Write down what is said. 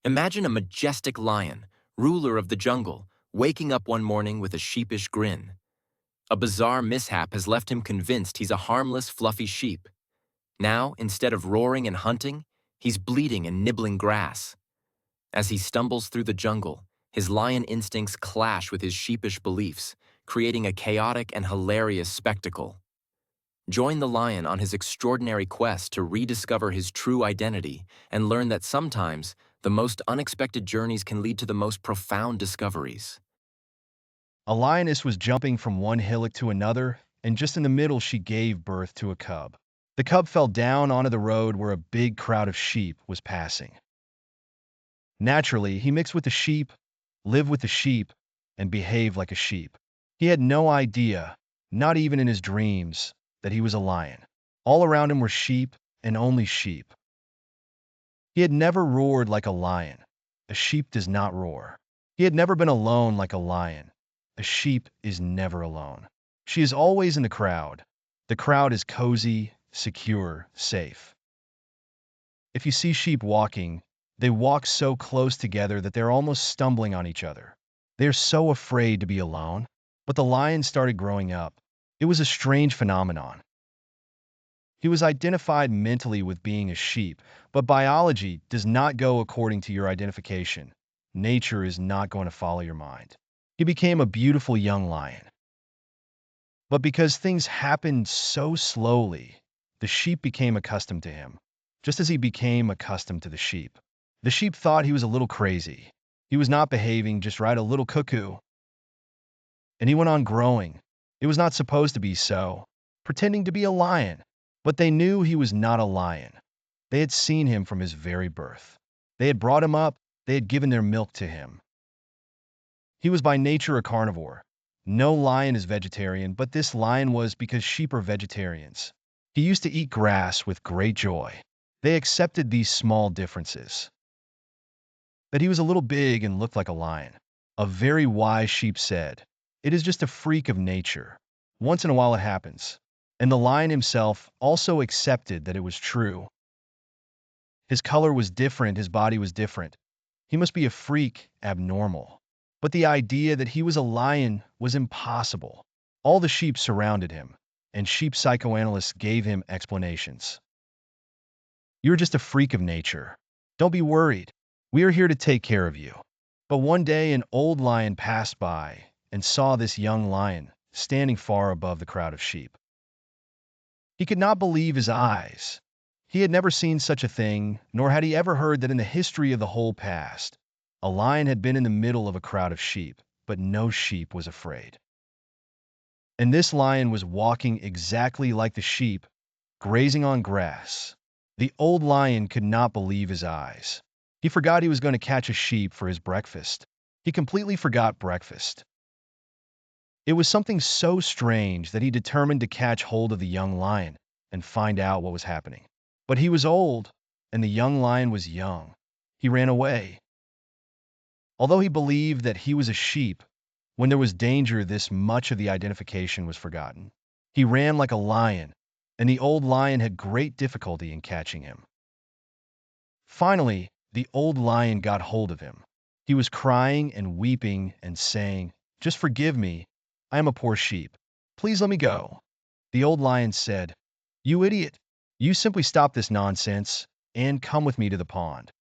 Imagine a majestic lion, ruler of the jungle, waking up one morning with a sheepish grin. A bizarre mishap has left him convinced he's a harmless, fluffy sheep. Now, instead of roaring and hunting, he's bleating and nibbling grass. As he stumbles through the jungle, his lion instincts clash with his sheepish beliefs, creating a chaotic and hilarious spectacle. Join the lion on his extraordinary quest to rediscover his true identity and learn that sometimes the most unexpected journeys can lead to the most profound discoveries. A lioness was jumping from one hillock to another, and just in the middle she gave birth to a cub. The cub fell down onto the road where a big crowd of sheep was passing. Naturally, he mixed with the sheep, lived with the sheep, and behaved like a sheep. He had no idea, not even in his dreams, that he was a lion. All around him were sheep and only sheep. He had never roared like a lion. A sheep does not roar. He had never been alone like a lion. A sheep is never alone. She is always in the crowd. The crowd is cozy, secure, safe. If you see sheep walking, they walk so close together that they're almost stumbling on each other. They're so afraid to be alone. But the lion started growing up. It was a strange phenomenon. He was identified mentally with being a sheep, but biology does not go according to your identification. Nature is not going to follow your mind. He became a beautiful young lion. But because things happened so slowly, the sheep became accustomed to him, just as he became accustomed to the sheep. The sheep thought he was a little crazy. He was not behaving just right, a little cuckoo. And he went on growing. It was not supposed to be so, pretending to be a lion. But they knew he was not a lion. They had seen him from his very birth. They had brought him up, they had given their milk to him. He was by nature a carnivore. No lion is vegetarian, but this lion was because sheep are vegetarians. He used to eat grass with great joy. They accepted these small differences. That he was a little big and looked like a lion. A very wise sheep said, "It is just a freak of nature. Once in a while it happens." And the lion himself also accepted that it was true. His color was different, his body was different. He must be a freak, abnormal. But the idea that he was a lion was impossible. All the sheep surrounded him, and sheep psychoanalysts gave him explanations. "You're just a freak of nature. Don't be worried. We are here to take care of you." But one day an old lion passed by and saw this young lion standing far above the crowd of sheep. He could not believe his eyes. He had never seen such a thing, nor had he ever heard that in the history of the whole past, a lion had been in the middle of a crowd of sheep, but no sheep was afraid. And this lion was walking exactly like the sheep, grazing on grass. The old lion could not believe his eyes. He forgot he was going to catch a sheep for his breakfast. He completely forgot breakfast. It was something so strange that he determined to catch hold of the young lion and find out what was happening. But he was old, and the young lion was young. He ran away. Although he believed that he was a sheep, when there was danger, this much of the identification was forgotten. He ran like a lion, and the old lion had great difficulty in catching him. Finally, the old lion got hold of him. He was crying and weeping and saying, "Just forgive me. I am a poor sheep. Please let me go." The old lion said, "You idiot. You simply stop this nonsense and come with me to the pond."